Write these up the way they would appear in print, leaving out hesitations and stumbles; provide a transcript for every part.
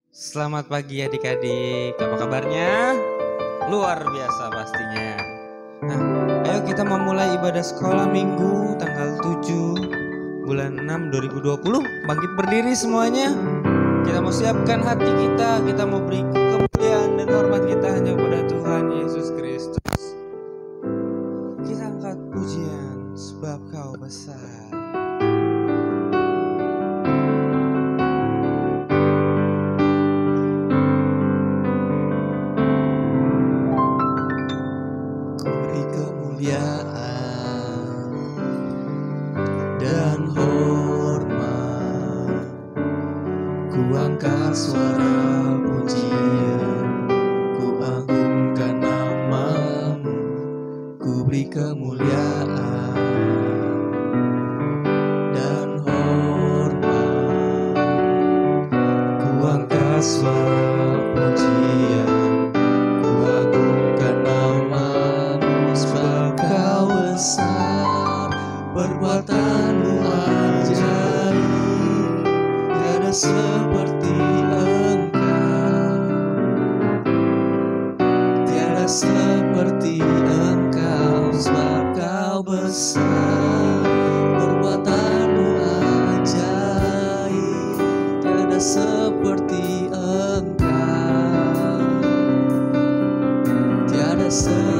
Selamat pagi adik-adik, apa kabarnya? Luar biasa pastinya. Nah, ayo kita memulai ibadah sekolah minggu tanggal 7 bulan 6 2020. Bangkit berdiri semuanya. Kita mau siapkan hati kita mau beri kemuliaan dan hormat kita hanya kepada Tuhan Yesus Kristus. Kita angkat pujian sebab Kau besar. Dan hormat, ku angkat suara pujian, ku agungkan namamu, ku beri kemuliaan dan hormat, ku angkat suara pujian, ku agungkan namamu, sebab Kau besar, perbuatanmu ajaib, tiada seperti Engkau, tiada seperti Engkau, sebab Kau besar, perbuatanmu ajaib, tiada seperti Engkau, tiada seperti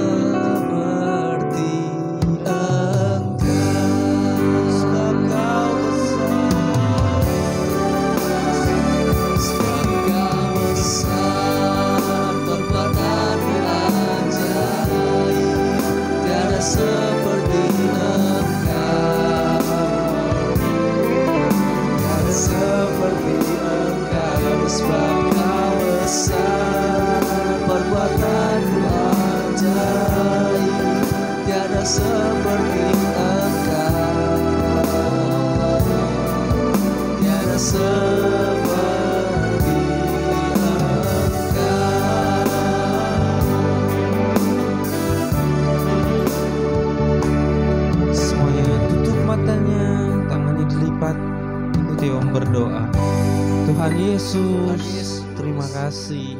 Tuhan Yesus, terima kasih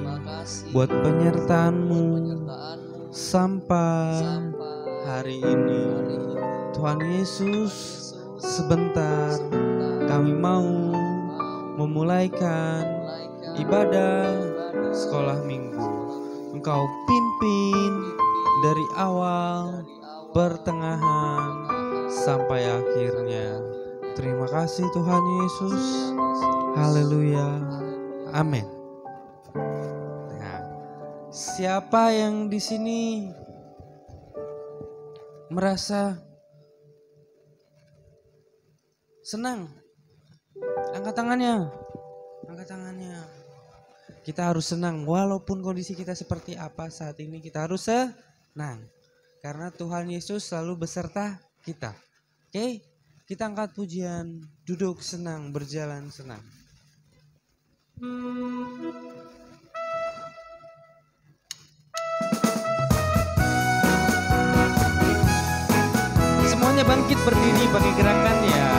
buat penyertaan-Mu sampai hari ini. Tuhan Yesus, sebentar kami mau memulaikan ibadah sekolah minggu. Engkau pimpin dari awal, pertengahan, sampai akhirnya. Terima kasih Tuhan Yesus. Haleluya. Amin. Nah, siapa yang di sini merasa senang? Angkat tangannya. Angkat tangannya. Kita harus senang walaupun kondisi kita seperti apa saat ini, kita harus senang. Karena Tuhan Yesus selalu beserta kita. Oke? Kita angkat pujian, duduk senang, berjalan senang. Semuanya bangkit berdiri pakai gerakan ya.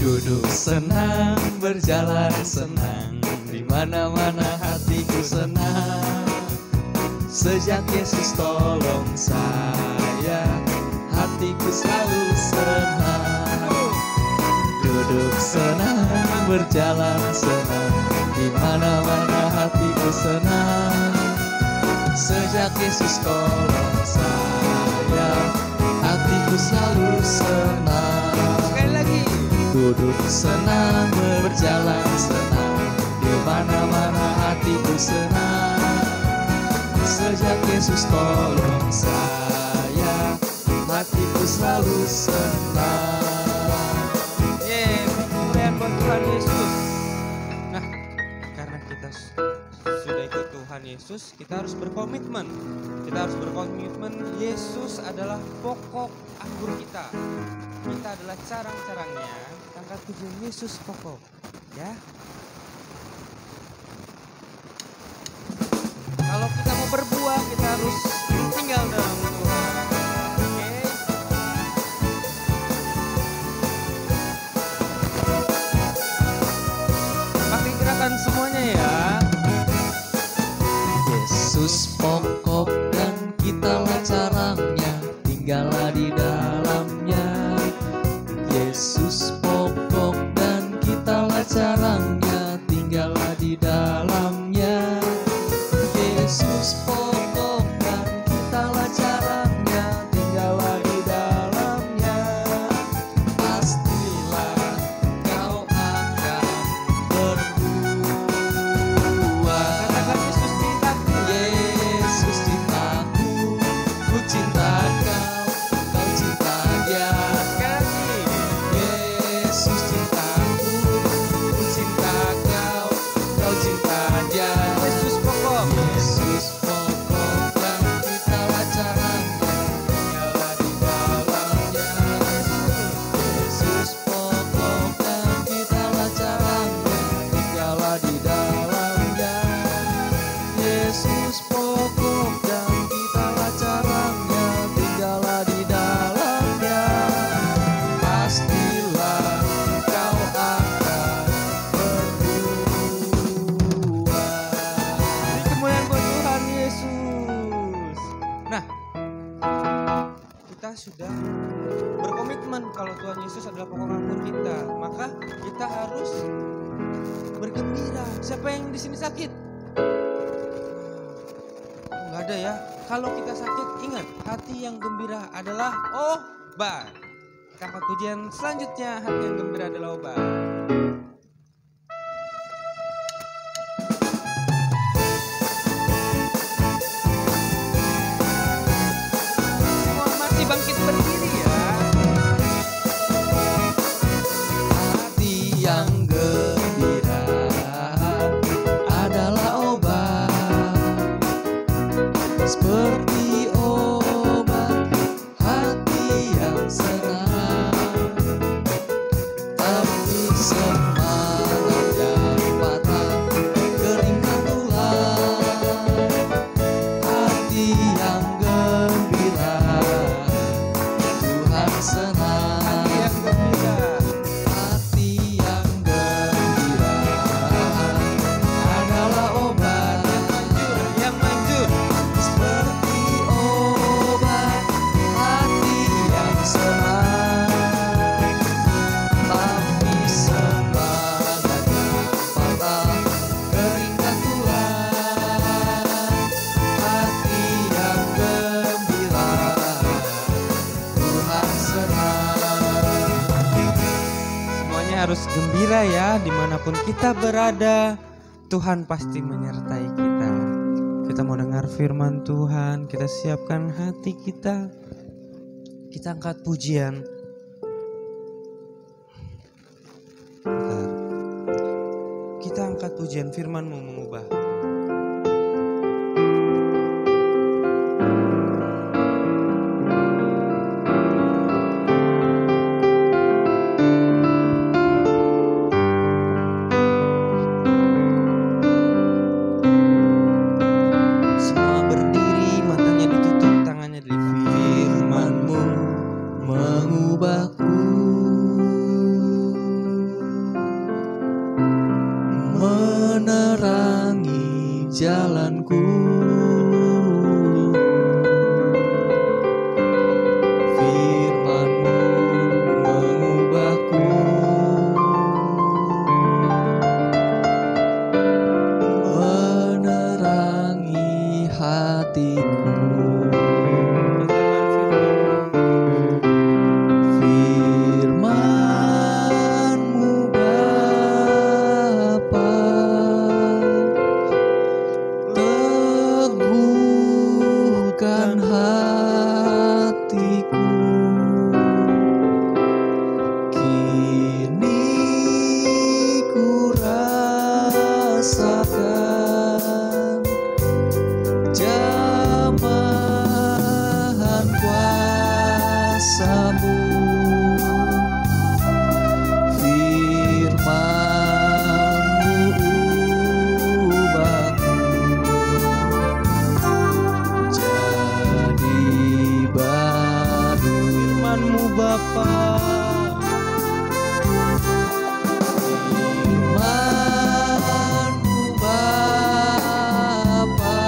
Duduk senang, berjalan senang, di mana-mana hatiku senang. Sejak Yesus tolong saya, hatiku selalu senang. Duduk senang, berjalan senang, di mana-mana hatiku senang. Sejak Yesus tolong saya, hatiku selalu senang. Sekali lagi. Duduk senang, berjalan senang, di mana-mana hatiku senang. Sejak Yesus tolong saya, hatiku selalu senang. Kemuliaan buat Tuhan Yesus. Nah, karena kita sudah ikut Tuhan Yesus, kita harus berkomitmen. Kita harus berkomitmen. Yesus adalah pokok anggur kita. Kita adalah carang-carangnya. Angkat pujian Yesus pokok, ya. Kalau kita mau berbuah, kita harus tinggal dalam Tuhan. Oke. cinta kau cinta dia. Yesus cintaku, ku cinta kau cinta dia. Yesus pokok. Yesus pokok dan kita lacarannya, tinggallah di dalamnya. Yesus pokok dan kita lacarannya, tinggallah di dalamnya. Yesus pokok dan kita lacarannya, tinggallah di dalamnya. Pastilah kau akan berbuah. Ini kemuliaan buat Tuhan Yesus. Nah, kita sudah berkomitmen kalau Tuhan Yesus adalah pokok anggur kita, maka kita harus bergembira. Siapa yang di sini sakit? Nggak ada ya. Kalau kita sakit, ingat hati yang gembira adalah obat. Kita angkat pujian selanjutnya, hati yang gembira adalah obat. Semua masih bangkit berdiri ya. Hati yang gembira adalah obat, seperti obat hati yang senang. Tapi semangat yang patah, keringkan tulang. Hati yang gembira, Tuhan senang. Hati yang gembira. Hati yang gembira adalah obat, Yang manjur. seperti obat hati yang senang. Tapi semangat yang patah, keringkan tulang. Hati yang gembira, Tuhan senang. Semuanya harus gembira ya, dimanapun kita berada, Tuhan pasti menyertai kita. Kita mau dengar firman Tuhan, kita siapkan hati kita, kita angkat pujian. Bentar. Kita angkat pujian, firman-Mu mengubah. Semua berdiri, matanya ditutup, tangannya dilipat. Firman-Mu mengubahku, menerangi jalanku. Firman-Mu mengubahku, menerangi hatiku. Firman-Mu Bapa, teguhkan hatiku. Kini ku rasakan jamahan kuasa-Mu. Firman-Mu ubahku jadi baru. Firman-Mu Bapa, Firman-Mu Bapa,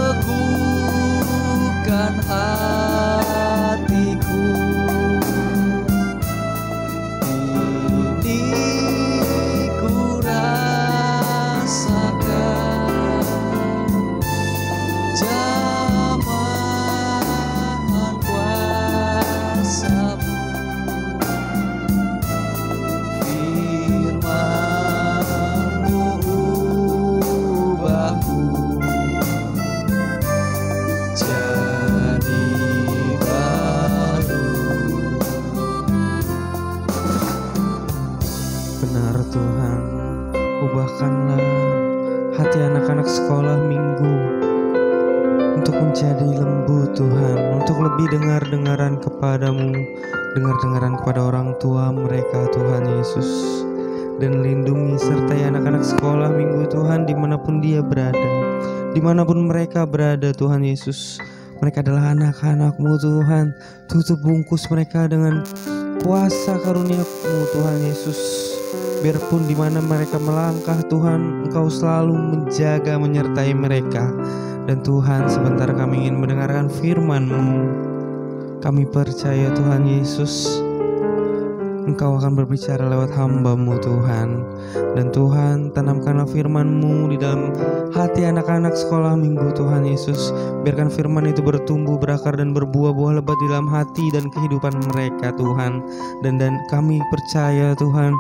teguhkan hatiku. Kini ku rasakan jamahan kuasa menjadi lembut Tuhan, untuk lebih dengar-dengaran kepadamu, dengar-dengaran kepada orang tua mereka Tuhan Yesus. Dan lindungi sertai anak-anak sekolah minggu Tuhan dimanapun dia berada, dimanapun mereka berada Tuhan Yesus. Mereka adalah anak-anak-Mu Tuhan. Tutup bungkus mereka dengan kuasa karunia-Mu Tuhan Yesus. Biarpun di mana mereka melangkah Tuhan, Engkau selalu menjaga menyertai mereka. Dan Tuhan, sebentar kami ingin mendengarkan firman-Mu. Kami percaya Tuhan Yesus, Engkau akan berbicara lewat hamba-Mu Tuhan. Dan Tuhan, tanamkanlah firman-Mu di dalam hati anak-anak sekolah minggu Tuhan Yesus. Biarkan firman itu bertumbuh, berakar dan berbuah-buah lebat di dalam hati dan kehidupan mereka Tuhan. Dan kami percaya Tuhan,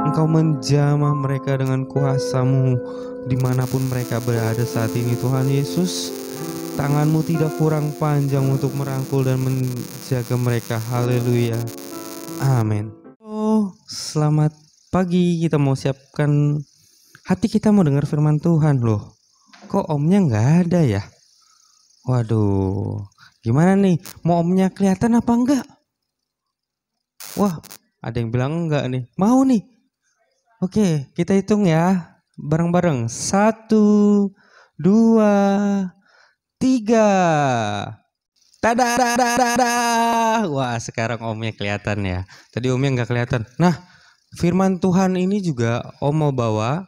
Engkau menjamah mereka dengan kuasa-Mu dimanapun mereka berada saat ini Tuhan Yesus. Tangan-Mu tidak kurang panjang untuk merangkul dan menjaga mereka. Haleluya. Amin. Selamat pagi, kita mau siapkan hati kita mau dengar firman Tuhan loh. Kok omnya nggak ada ya? Waduh, gimana nih? Mau omnya kelihatan apa enggak? Wah, ada yang bilang enggak nih. Mau nih? Oke, kita hitung ya bareng-bareng. 1, 2, 3. Tada. Wah, sekarang omnya kelihatan ya. Tadi omnya nggak kelihatan. Nah, firman Tuhan ini juga om mau bawa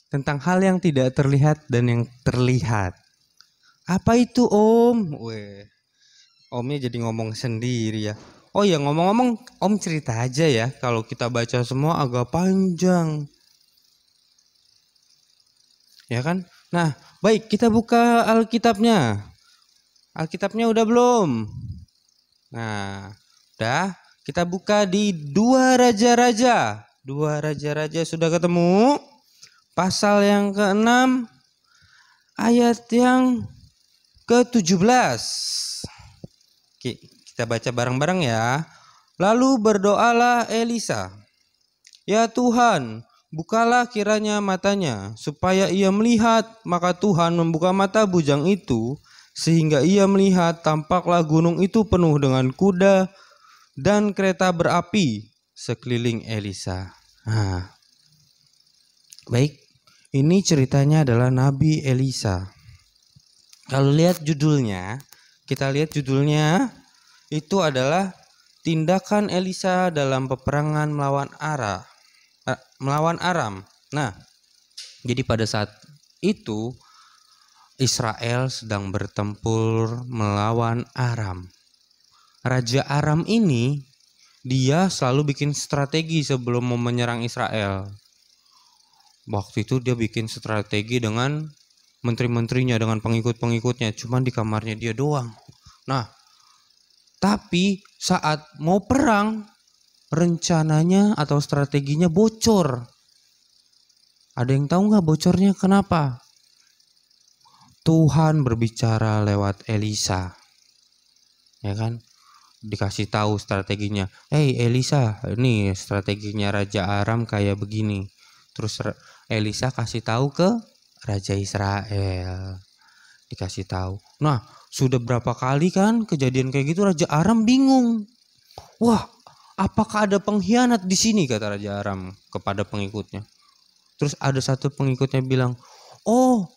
tentang hal yang tidak terlihat dan yang terlihat. Apa itu om? Weh, omnya jadi ngomong sendiri ya. Oh ya, ngomong-ngomong, om cerita aja ya. Kalau kita baca semua agak panjang, ya kan? Nah, baik, kita buka Alkitabnya. Alkitabnya udah belum? Nah, udah. Kita buka di 2 Raja-Raja. 2 Raja-Raja sudah ketemu. Pasal yang ke-6, ayat yang ke-17. Oke, kita baca bareng-bareng ya. Lalu berdoalah Elisa. Ya Tuhan, bukalah kiranya matanya, supaya ia melihat. Maka Tuhan membuka mata bujang itu, sehingga ia melihat, tampaklah gunung itu penuh dengan kuda dan kereta berapi sekeliling Elisa. Nah, baik, ini ceritanya adalah Nabi Elisa. Kalau lihat judulnya, kita lihat judulnya itu adalah tindakan Elisa dalam peperangan melawan Aram. Nah, jadi pada saat itu Israel sedang bertempur melawan Aram. Raja Aram ini dia selalu bikin strategi sebelum mau menyerang Israel. Waktu itu dia bikin strategi dengan menteri-menterinya, dengan pengikut-pengikutnya, cuman di kamarnya dia doang. Nah, tapi saat mau perang, rencananya atau strateginya bocor. Ada yang tahu nggak bocornya kenapa? Tuhan berbicara lewat Elisa, ya kan? Dikasih tahu strateginya. Hey Elisa, ini strateginya Raja Aram kayak begini. Terus Elisa kasih tahu ke Raja Israel, dikasih tahu. Nah, sudah berapa kali kan kejadian kayak gitu, Raja Aram bingung. Wah, apakah ada pengkhianat di sini, kata Raja Aram kepada pengikutnya. Terus ada satu pengikutnya bilang, oh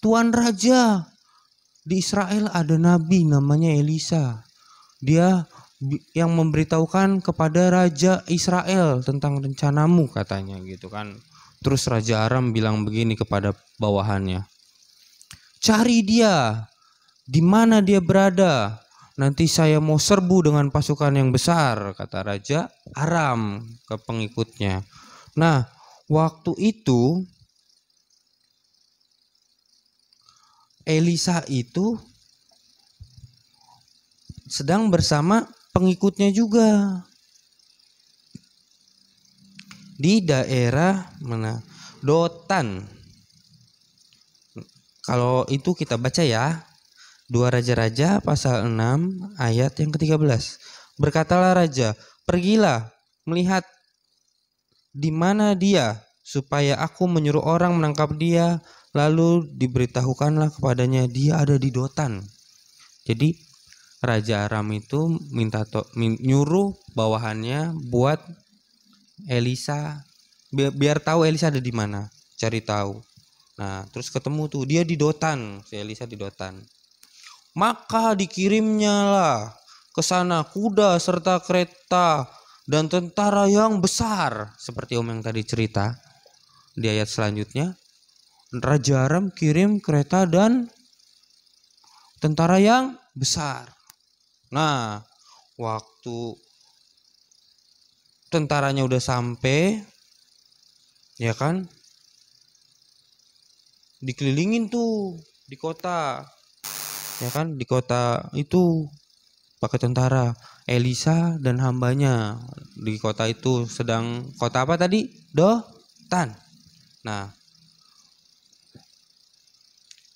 Tuan Raja, di Israel ada nabi namanya Elisa. Dia yang memberitahukan kepada Raja Israel tentang rencanamu, katanya gitu kan. Terus Raja Aram bilang begini kepada bawahannya, cari dia, di mana dia berada. Nanti saya mau serbu dengan pasukan yang besar, kata Raja Aram ke pengikutnya. Nah, waktu itu Elisa itu sedang bersama pengikutnya juga di daerah mana? Dotan. Kalau itu kita baca ya, 2 Raja-Raja pasal 6 ayat yang ke-13. Berkatalah raja, pergilah melihat di mana dia, supaya aku menyuruh orang menangkap dia. Lalu diberitahukanlah kepadanya dia ada di Dotan. Jadi Raja Aram itu nyuruh bawahannya buat Elisa biar tahu Elisa ada di mana, cari tahu. Nah, terus ketemu tuh dia di Dotan, si Elisa di Dotan. Maka dikirimnya lah ke sana kuda serta kereta dan tentara yang besar, seperti Om yang tadi cerita di ayat selanjutnya. Raja Aram kirim kereta dan tentara yang besar. Nah, waktu tentaranya udah sampai, ya kan, dikelilingin tuh di kota, ya kan, di kota itu pakai tentara. Elisa dan hambanya di kota itu sedang, kota apa tadi? Dotan. Nah,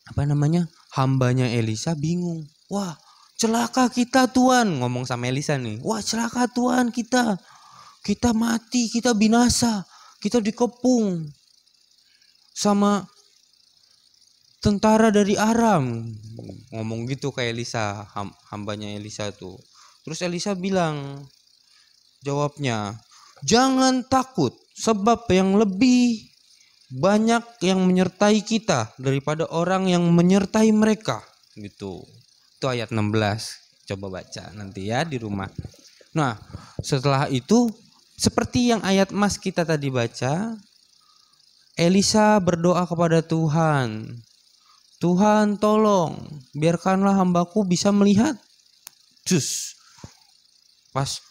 apa namanya, hambanya Elisa bingung. Wah, celaka kita Tuan, ngomong sama Elisa nih. Wah, celaka Tuan, kita mati, kita binasa, kita dikepung sama tentara dari Aram. Ngomong gitu ke Elisa, hambanya Elisa tuh. Terus Elisa bilang, jawabnya, jangan takut, sebab yang lebih banyak yang menyertai kita daripada orang yang menyertai mereka. Gitu. Itu ayat 16. Coba baca nanti ya di rumah. Nah, setelah itu seperti yang ayat Mas kita tadi baca, Elisa berdoa kepada Tuhan. Tuhan tolong, biarkanlah hambaku bisa melihat. Jus. Pas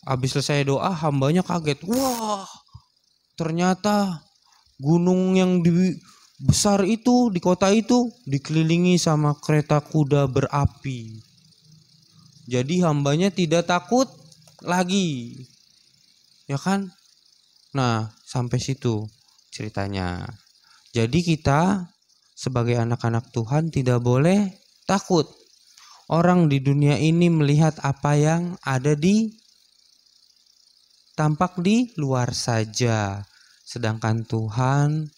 habis selesai doa, hambanya kaget. Wah, ternyata gunung yang besar itu di kota itu dikelilingi sama kereta kuda berapi. Jadi hambanya tidak takut lagi, ya kan? Nah, sampai situ ceritanya. Jadi kita sebagai anak-anak Tuhan tidak boleh takut. Orang di dunia ini melihat apa yang ada tampak di luar saja. Sedangkan Tuhan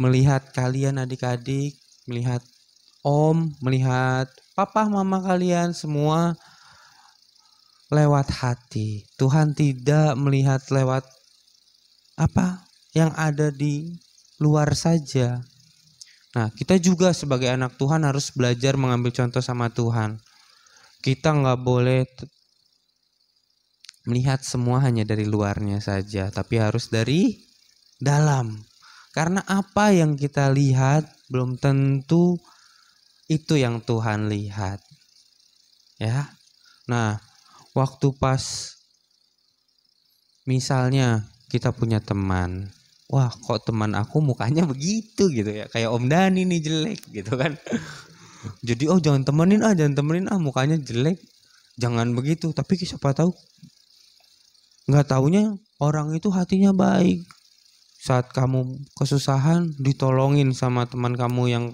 melihat kalian adik-adik, melihat om, melihat papa mama kalian semua lewat hati. Tuhan tidak melihat lewat apa yang ada di luar saja. Nah, kita juga sebagai anak Tuhan harus belajar mengambil contoh sama Tuhan. Kita nggak boleh melihat semua hanya dari luarnya saja, tapi harus dari dalam. Karena apa yang kita lihat belum tentu itu yang Tuhan lihat. Ya. Nah, waktu pas misalnya kita punya teman, wah kok teman aku mukanya begitu gitu ya, kayak Om Dani nih jelek gitu kan. Jadi jangan temenin mukanya jelek, jangan begitu. Tapi siapa tahu nggak taunya orang itu hatinya baik. Saat kamu kesusahan ditolongin sama teman kamu yang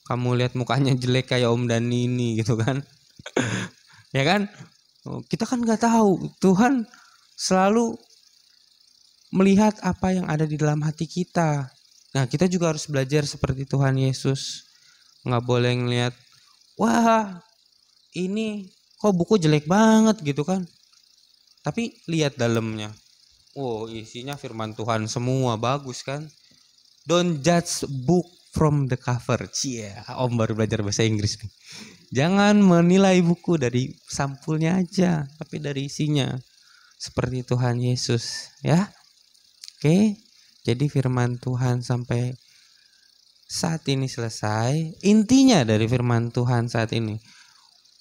kamu lihat mukanya jelek kayak Om Dani ini gitu kan. Ya kan, kita kan nggak tahu. Tuhan selalu melihat apa yang ada di dalam hati kita. Nah, kita juga harus belajar seperti Tuhan Yesus. Nggak boleh ngelihat, wah ini kok buku jelek banget gitu kan. Tapi lihat dalamnya. Oh, isinya firman Tuhan semua, bagus kan. Don't judge book from the cover. Cie, Om baru belajar bahasa Inggris nih. Jangan menilai buku dari sampulnya aja, tapi dari isinya. Seperti Tuhan Yesus, ya. Oke, jadi firman Tuhan sampai saat ini selesai. Intinya dari firman Tuhan saat ini,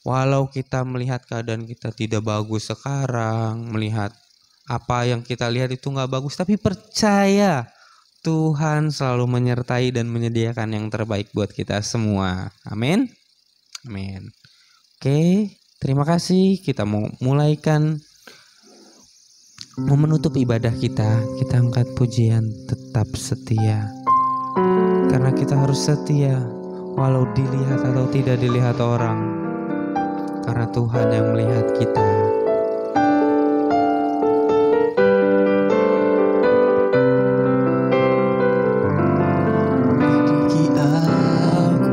walau kita melihat keadaan kita tidak bagus sekarang, melihat apa yang kita lihat itu gak bagus, tapi percaya Tuhan selalu menyertai dan menyediakan yang terbaik buat kita semua. Amin. Amin. Oke, terima kasih. Kita mau menutup ibadah kita angkat pujian tetap setia. Karena kita harus setia walau dilihat atau tidak dilihat orang. Karena Tuhan yang melihat kita. Gigi aku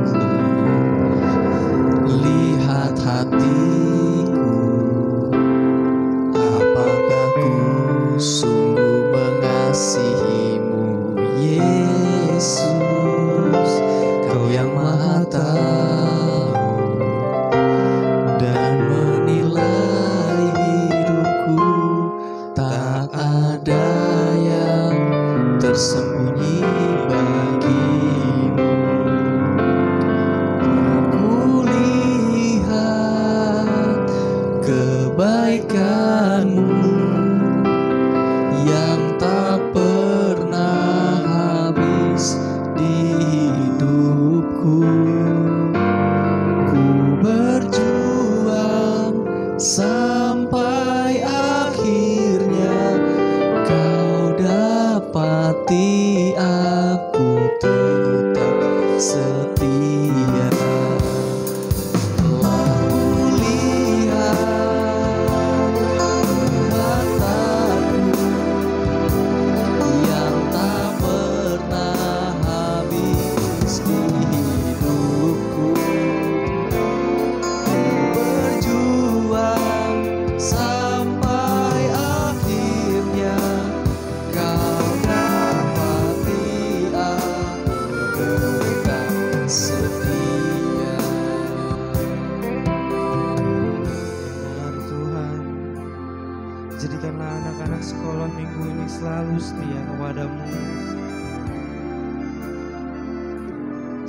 setia kepadamu.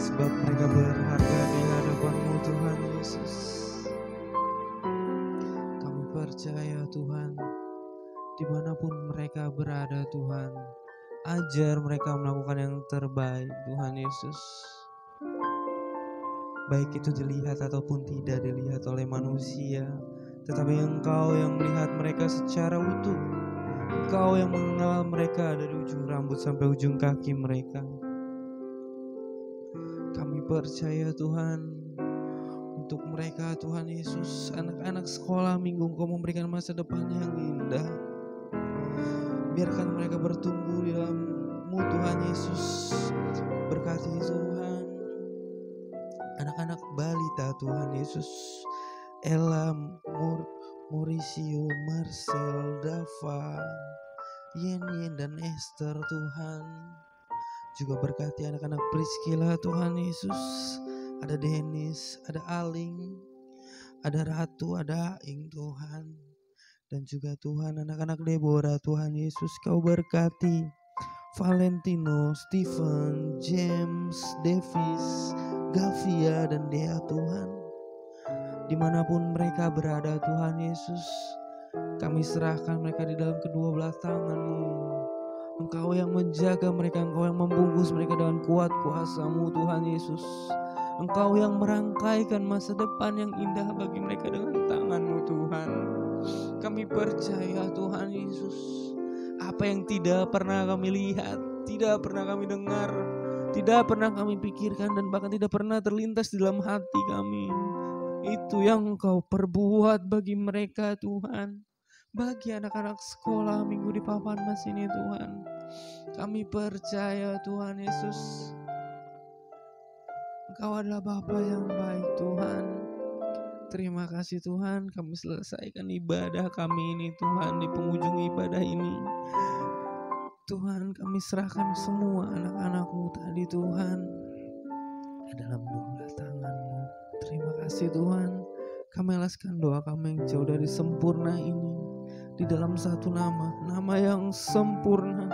Sebab mereka berharga di hadapan-Mu Tuhan Yesus. Kami percaya Tuhan, dimanapun mereka berada Tuhan, ajar mereka melakukan yang terbaik Tuhan Yesus. Baik itu dilihat ataupun tidak dilihat oleh manusia, tetapi Engkau yang melihat mereka secara utuh. Engkau yang mengenal mereka dari ujung rambut sampai ujung kaki mereka. Kami percaya Tuhan, untuk mereka Tuhan Yesus, anak-anak sekolah minggu Engkau memberikan masa depan yang indah. Biarkan mereka bertumbuh di dalam-Mu Tuhan Yesus. Berkati Tuhan anak-anak balita Tuhan Yesus, Ella, Mauricio, Marcel, Dava, Yen dan Esther Tuhan. Juga berkati anak-anak Priscilla Tuhan Yesus. Ada Dennis, ada Aling, ada Ratu, ada Aing Tuhan. Dan juga Tuhan anak-anak Deborah Tuhan Yesus, Kau berkati Valentino, Stephen, James, Davis, Gavia dan Dea Tuhan. Dimanapun mereka berada Tuhan Yesus, kami serahkan mereka di dalam kedua belah tangan-Mu. Engkau yang menjaga mereka, Engkau yang membungkus mereka dengan kuat kuasa-Mu Tuhan Yesus. Engkau yang merangkaikan masa depan yang indah bagi mereka dengan tangan-Mu Tuhan. Kami percaya Tuhan Yesus, apa yang tidak pernah kami lihat, tidak pernah kami dengar, tidak pernah kami pikirkan, dan bahkan tidak pernah terlintas di dalam hati kami, itu yang Engkau perbuat bagi mereka Tuhan. Bagi anak-anak sekolah minggu di papan mas ini Tuhan, kami percaya Tuhan Yesus, Engkau adalah Bapa yang baik Tuhan. Terima kasih Tuhan, kami selesaikan ibadah kami ini Tuhan. Di penghujung ibadah ini Tuhan, kami serahkan semua anak-anak-Mu tadi Tuhan ke dalam dua tangan-Mu. Terima kasih Tuhan, kami alaskan doa kami yang jauh dari sempurna ini di dalam satu nama, nama yang sempurna,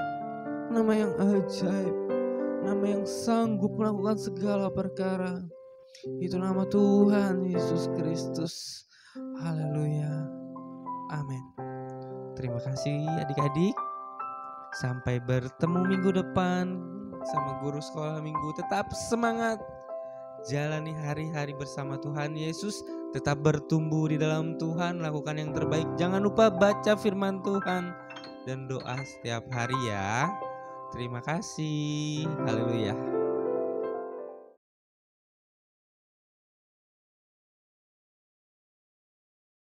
nama yang ajaib, nama yang sanggup melakukan segala perkara. Itu nama Tuhan Yesus Kristus. Haleluya. Amin. Terima kasih adik-adik. Sampai bertemu minggu depan sama guru sekolah minggu. Tetap semangat jalani hari-hari bersama Tuhan Yesus. Tetap bertumbuh di dalam Tuhan, lakukan yang terbaik. Jangan lupa baca firman Tuhan dan doa setiap hari ya. Terima kasih. Haleluya.